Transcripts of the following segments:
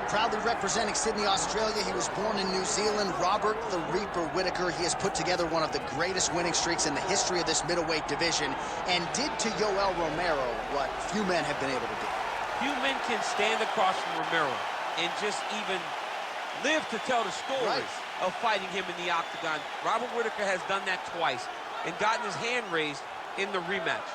Proudly representing Sydney, Australia. He was born in New Zealand. Robert the Reaper Whittaker. He has put together one of the greatest winning streaks in the history of this middleweight division and did to Yoel Romero what few men have been able to do. Few men can stand across from Romero and just even live to tell the story of fighting him in the octagon. Robert Whittaker has done that twice and gotten his hand raised in the rematch.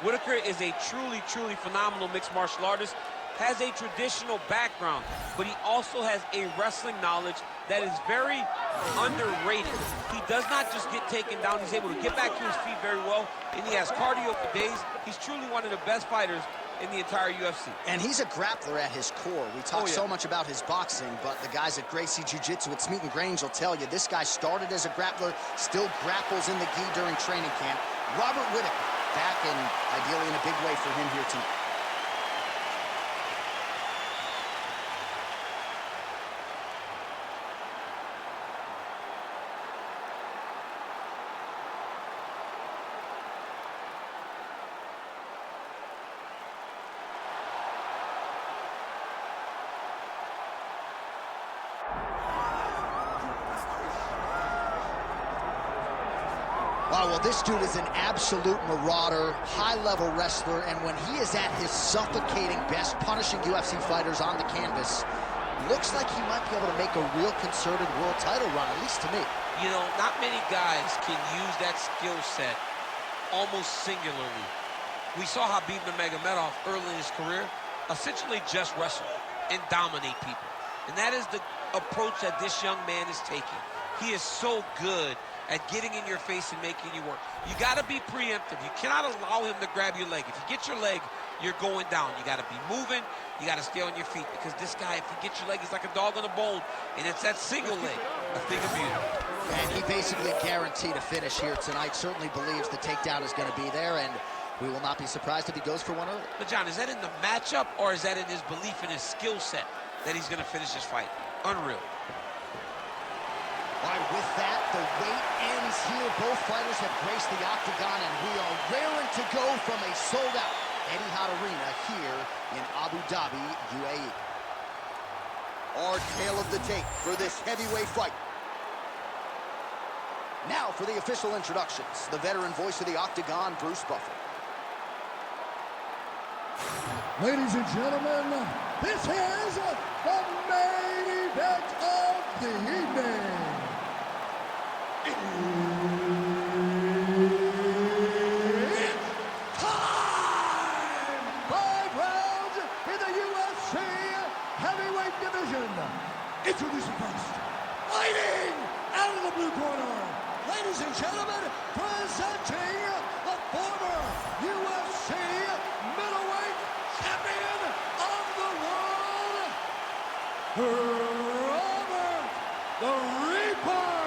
Whittaker is a truly, truly phenomenal mixed martial artist, has a traditional background, but he also has a wrestling knowledge that is very underrated. He does not just get taken down, he's able to get back to his feet very well, and he has cardio for days. He's truly one of the best fighters in the entire UFC. And he's a grappler at his core. We talk so much about his boxing, but the guys at Gracie Jiu-Jitsu at Smeaton Grange will tell you this guy started as a grappler, still grapples in the gi during training camp. Robert Whittaker, back and ideally in a big way for him here tonight. Oh, well, this dude is an absolute marauder, high-level wrestler, and when he is at his suffocating best, punishing UFC fighters on the canvas, looks like he might be able to make a real concerted world title run, at least to me. You know, not many guys can use that skill set almost singularly. We saw Khabib Nurmagomedov early in his career essentially just wrestle and dominate people. And that is the approach that this young man is taking. He is so good at getting in your face and making you work. You gotta be preemptive. You cannot allow him to grab your leg. If you get your leg, you're going down. You gotta be moving, you gotta stay on your feet, because this guy, if he gets your leg, he's like a dog on a bone, and it's that single leg, a thing of beauty. And he basically guaranteed a finish here tonight. Certainly believes the takedown is gonna be there, and we will not be surprised if he goes for one early. But John, is that in the matchup, or is that in his belief in his skill set that he's gonna finish this fight? Unreal. All right, with that, the wait ends here. Both fighters have graced the octagon, and we are raring to go from a sold-out Etihad Arena here in Abu Dhabi, UAE. Our tale of the tape for this heavyweight fight. Now for the official introductions, the veteran voice of the octagon, Bruce Buffer. Ladies and gentlemen, this is the main event of the evening. It's time! 5 rounds in the UFC heavyweight division. Introducing first, fighting out of the blue corner, ladies and gentlemen, presenting the former UFC middleweight champion of the world, Robert the Reaper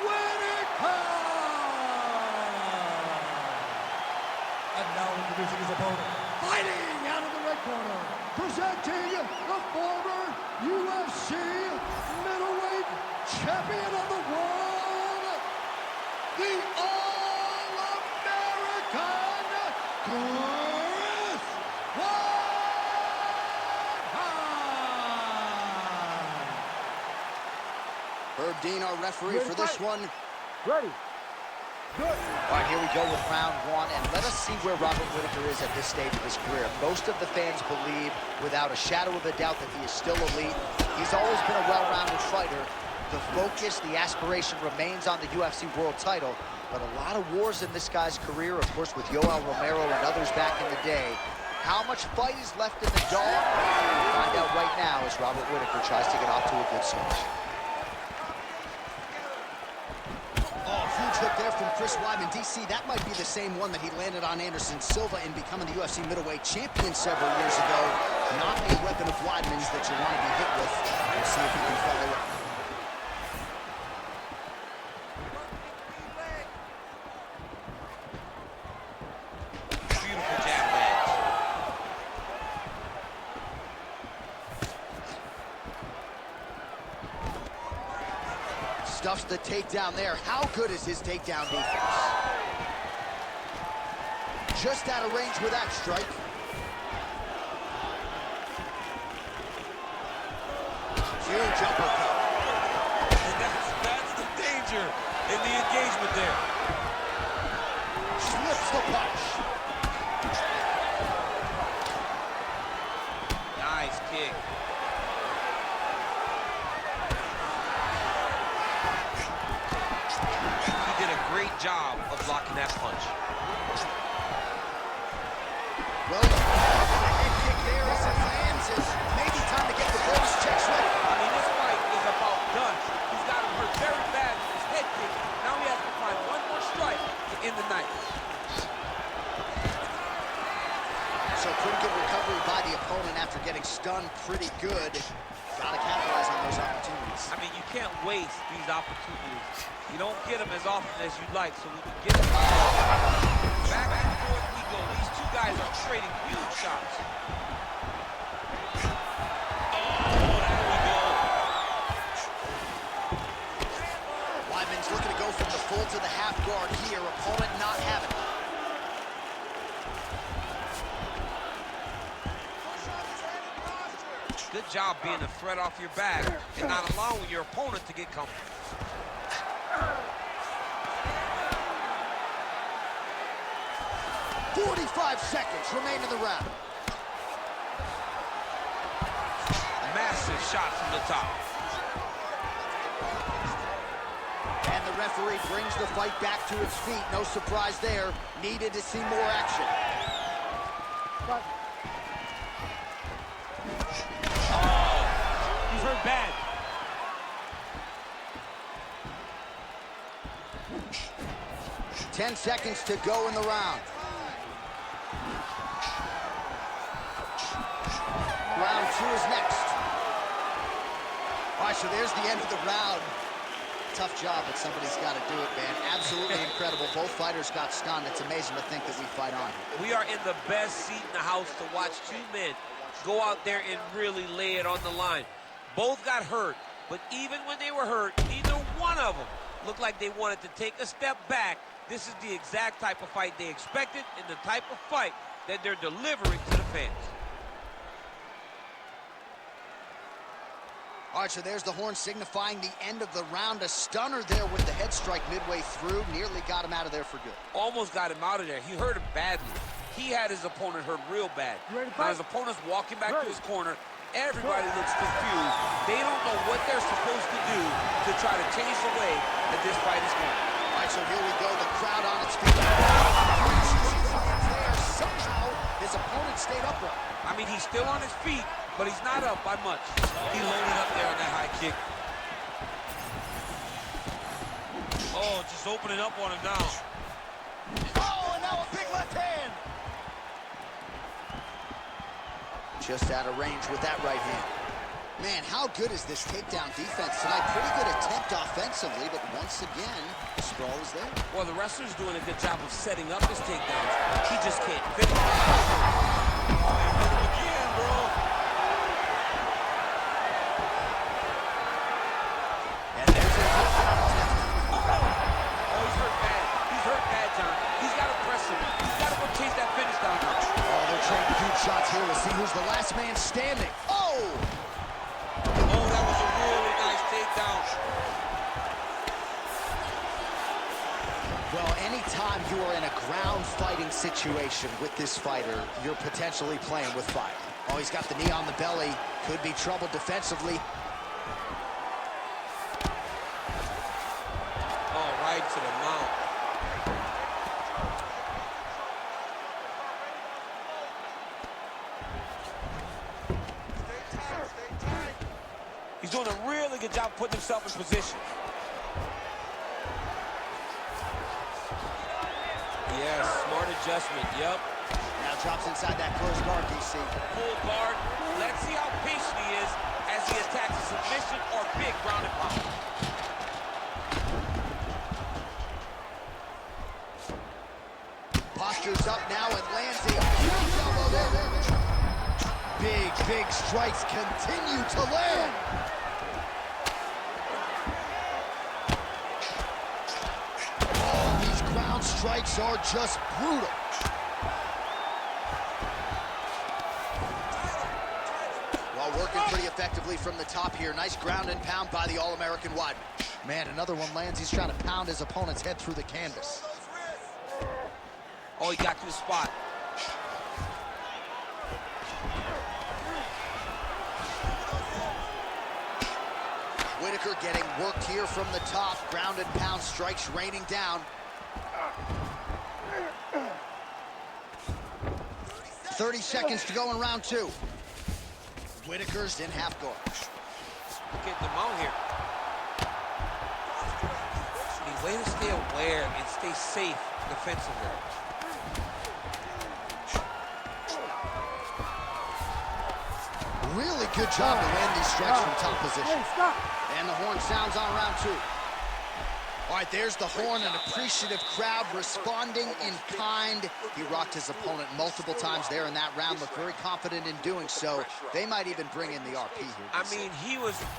Whittaker! And now introducing his opponent, fighting out of the red corner, presenting the former UFC middleweight champion of the world, the All-American Chris Weidman! Herb Dean, our referee for this one. Ready. Good. All right, here we go with round one, and let us see where Robert Whittaker is at this stage of his career. Most of the fans believe, without a shadow of a doubt, that he is still elite. He's always been a well-rounded fighter. The focus, the aspiration remains on the UFC world title, but a lot of wars in this guy's career, of course, with Yoel Romero and others back in the day. How much fight is left in the dog? We'll find out right now as Robert Whittaker tries to get off to a good start. Huge hook there from Chris Weidman. DC, that might be the same one that he landed on Anderson Silva in becoming the UFC middleweight champion several years ago. Not a weapon of Weidman's that you want to be hit with. We'll see if he can follow it. Beautiful jab lands. Stuffs the takedown there. How good is his takedown defense? Just out of range with that strike. Huge uppercut. And that's the danger in the engagement there. Slips the punch. Nice kick. He did a great job of blocking that punch. Well, the head kick there as it lands is maybe time to get the bonus checks ready. I mean, this fight is about done. He's got him hurt very bad with his head kick. Now he has to find one more strike to end the night. So pretty good recovery by the opponent after getting stunned pretty good. Gotta capitalize on those opportunities. I mean, you can't waste these opportunities. You don't get them as often as you'd like, so when you get them, back and forth we go. These two guys are trading huge shots. Oh, there we go. Weidman's looking to go from the full to the half guard here. Opponent not having it. Good job being a threat off your back and not allowing your opponent to get comfortable. 45 seconds remain in the round. Massive shot from the top. And the referee brings the fight back to its feet. No surprise there. Needed to see more action. He's hurt bad. Ten seconds to go in the round. Round two is next. All right, so there's the end of the round. Tough job, but somebody's got to do it, man. Absolutely incredible. Both fighters got stunned. It's amazing to think that we fight on. We are in the best seat in the house to watch two men go out there and really lay it on the line. Both got hurt, but even when they were hurt, neither one of them looked like they wanted to take a step back. This is the exact type of fight they expected and the type of fight that they're delivering to the fans. All right, so there's the horn signifying the end of the round. A stunner there with the head strike midway through. Nearly got him out of there for good. Almost got him out of there. He hurt him badly. He had his opponent hurt real bad. Now his opponent's walking back to his corner. Everybody looks confused. They don't know what they're supposed to do to try to change the way that this fight is going. All right, so here we go. The crowd on its feet. There. Somehow, his opponent stayed upright. I mean, he's still on his feet, but he's not up by much. He loaded up there on that high kick. Oh, just opening up on him now. Oh, and now a big left hand. Just out of range with that right hand. Man, how good is this takedown defense tonight? Pretty good attempt offensively, but once again, the sprawl is there. Well, the wrestler's doing a good job of setting up his takedowns. He just can't finish. Oh, he hit him again, bro. And there's a Oh, he's hurt bad. He's hurt bad, John. He's got to press him. He's got to go chase that finish down. Oh, they're trading huge shots here. We'll see who's the last man standing. Oh! Oh, that was a really nice takedown. Well, anytime you are in a ground fighting situation with this fighter, you're potentially playing with fire. Oh, he's got the knee on the belly. Could be trouble defensively. Oh, right to the mount. He's doing a really good job putting himself in position. Yes, smart adjustment, yep. Now drops inside that closed guard, DC. Full guard. Let's see how patient he is as he attacks a submission or big ground and pound. Postures up now and lands a huge elbow there. Big strikes continue to land. Oh, these ground strikes are just brutal. While working pretty effectively from the top here. Nice ground and pound by the All-American Weidman. Man, another one lands. He's trying to pound his opponent's head through the canvas. Oh, he got to the spot. Whittaker getting worked here from the top. Ground and pound strikes raining down. 30 seconds to go in round 2. Whittaker's in half guard. Look at the mount here. The way to stay aware and stay safe defensively. Really good job to land these strikes from top position. And the horn sounds on round 2. All right, there's the horn, an appreciative crowd responding in kind. He rocked his opponent multiple times there in that round, looked very confident in doing so. They might even bring in the RP here. I mean,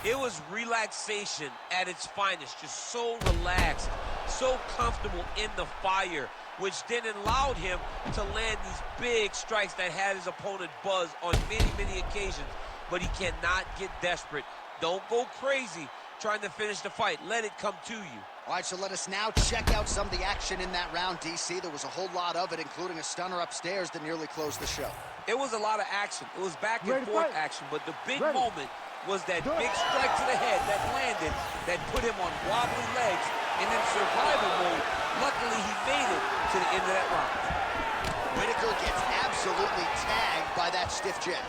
it was relaxation at its finest, just so relaxed, so comfortable in the fire, which then allowed him to land these big strikes that had his opponent buzzed on many, many occasions. But he cannot get desperate. Don't go crazy trying to finish the fight. Let it come to you. All right, so let us now check out some of the action in that round, DC. There was a whole lot of it, including a stunner upstairs that nearly closed the show. It was a lot of action. It was back and forth action, but the big moment was that big strike to the head that landed, that put him on wobbly legs, and in survival mode, luckily he made it to the end of that round. Whittaker gets absolutely tagged by that stiff jab.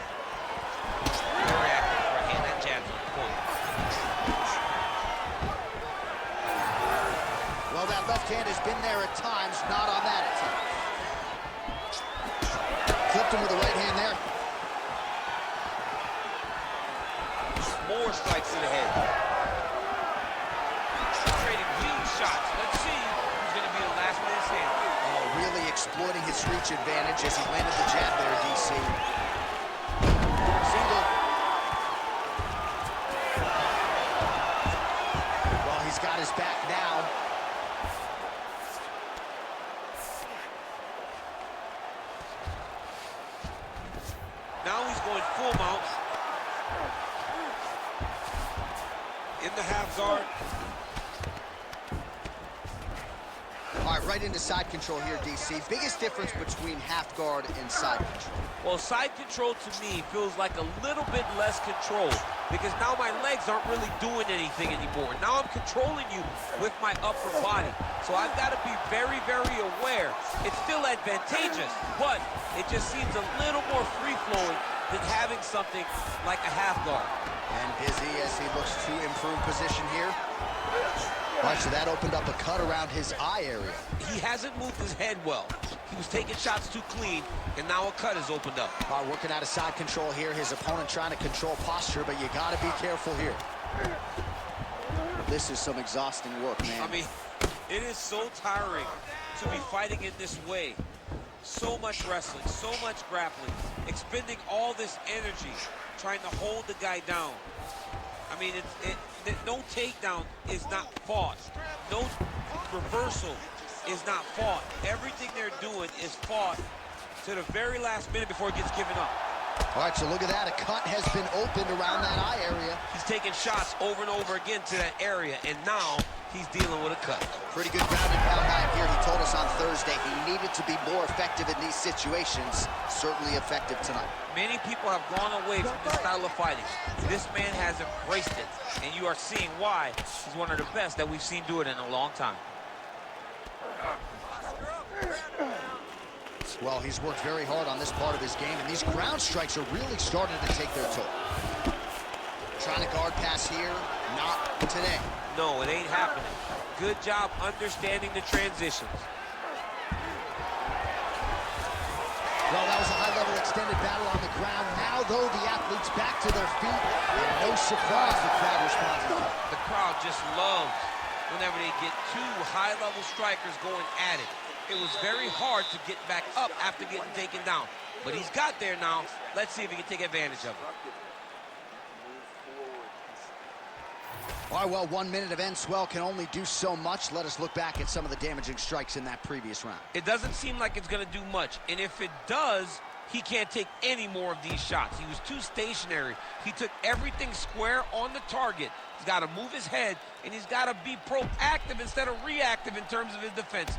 Very accurate for a hand. That jab's on point. Well, that left hand has been there at times, not on that at times. Clipped him with the right hand there. More strikes to the head. Trading clean shots. Let's see who's going to be the last man standing. Oh, really exploiting his reach advantage as he landed the jab there, DC. Single. Well, he's got his back now. Now he's going full mount. In the half guard. All right, right into side control here, DC. Biggest difference between half guard and side control? Well, side control to me feels like a little bit less control because now my legs aren't really doing anything anymore. Now I'm controlling you with my upper body. So I've got to be very, very aware. It's still advantageous, but it just seems a little more free-flowing than having something like a half guard. And busy as he looks to improve position here. All right, so that opened up a cut around his eye area. He hasn't moved his head well. He was taking shots too clean, and now a cut has opened up. All right, working out of side control here. His opponent trying to control posture, but you got to be careful here. This is some exhausting work, man. I mean, it is so tiring to be fighting in this way. So much wrestling, so much grappling, expending all this energy trying to hold the guy down. I mean, no takedown is not fought. No reversal is not fought. Everything they're doing is fought to the very last minute before it gets given up. All right, so look at that. A cut has been opened around that eye area. He's taking shots over and over again to that area, and now he's dealing with a cut. Pretty good ground and pound by him here. He told us on Thursday he needed to be more effective in these situations. Certainly effective tonight. Many people have gone away from this style of fighting. This man has embraced it, and you are seeing why he's one of the best that we've seen do it in a long time. Well, he's worked very hard on this part of his game, and these ground strikes are really starting to take their toll. Trying to guard pass here, not today. No, it ain't happening. Good job understanding the transitions. Well, that was a high-level extended battle on the ground. Now, though, the athletes back to their feet, and no surprise the crowd responds. The crowd just loves whenever they get two high-level strikers going at it. It was very hard to get back up after getting taken down. But he's got there now. Let's see if he can take advantage of it. All right, well, 1 minute of end swell can only do so much. Let us look back at some of the damaging strikes in that previous round. It doesn't seem like it's going to do much. And if it does, he can't take any more of these shots. He was too stationary. He took everything square on the target. He's got to move his head, and he's got to be proactive instead of reactive in terms of his defenses.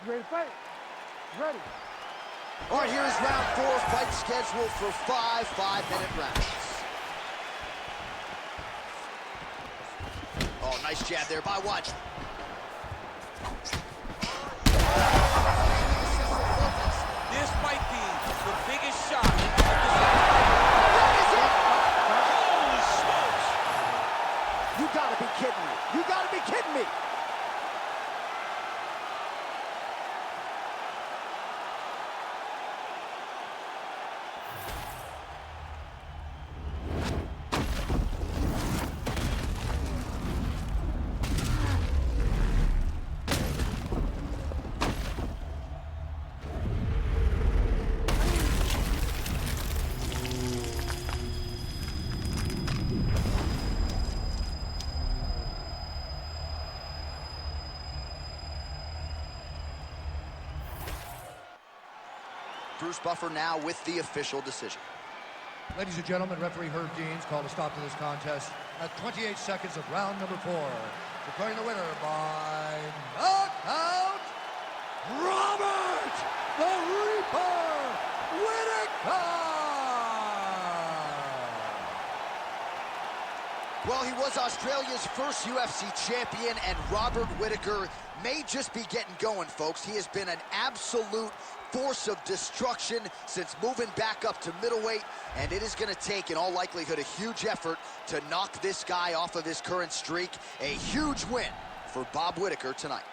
You ready to fight? Ready. All right, here is round 4, fight scheduled for 5 5-minute rounds. Oh, nice jab there by Weidman. This might be the biggest shot of the That is it! Holy smokes! You gotta be kidding me. You gotta be kidding me. Bruce Buffer now with the official decision. Ladies and gentlemen, referee Herb Deans called a stop to this contest at 28 seconds of round number 4. Declaring the winner by knockout, Robert the Reaper Whittaker! Well, he was Australia's first UFC champion, and Robert Whittaker may just be getting going, folks. He has been an absolute force of destruction since moving back up to middleweight, and it is going to take, in all likelihood, a huge effort to knock this guy off of his current streak. A huge win for Bob Whittaker tonight.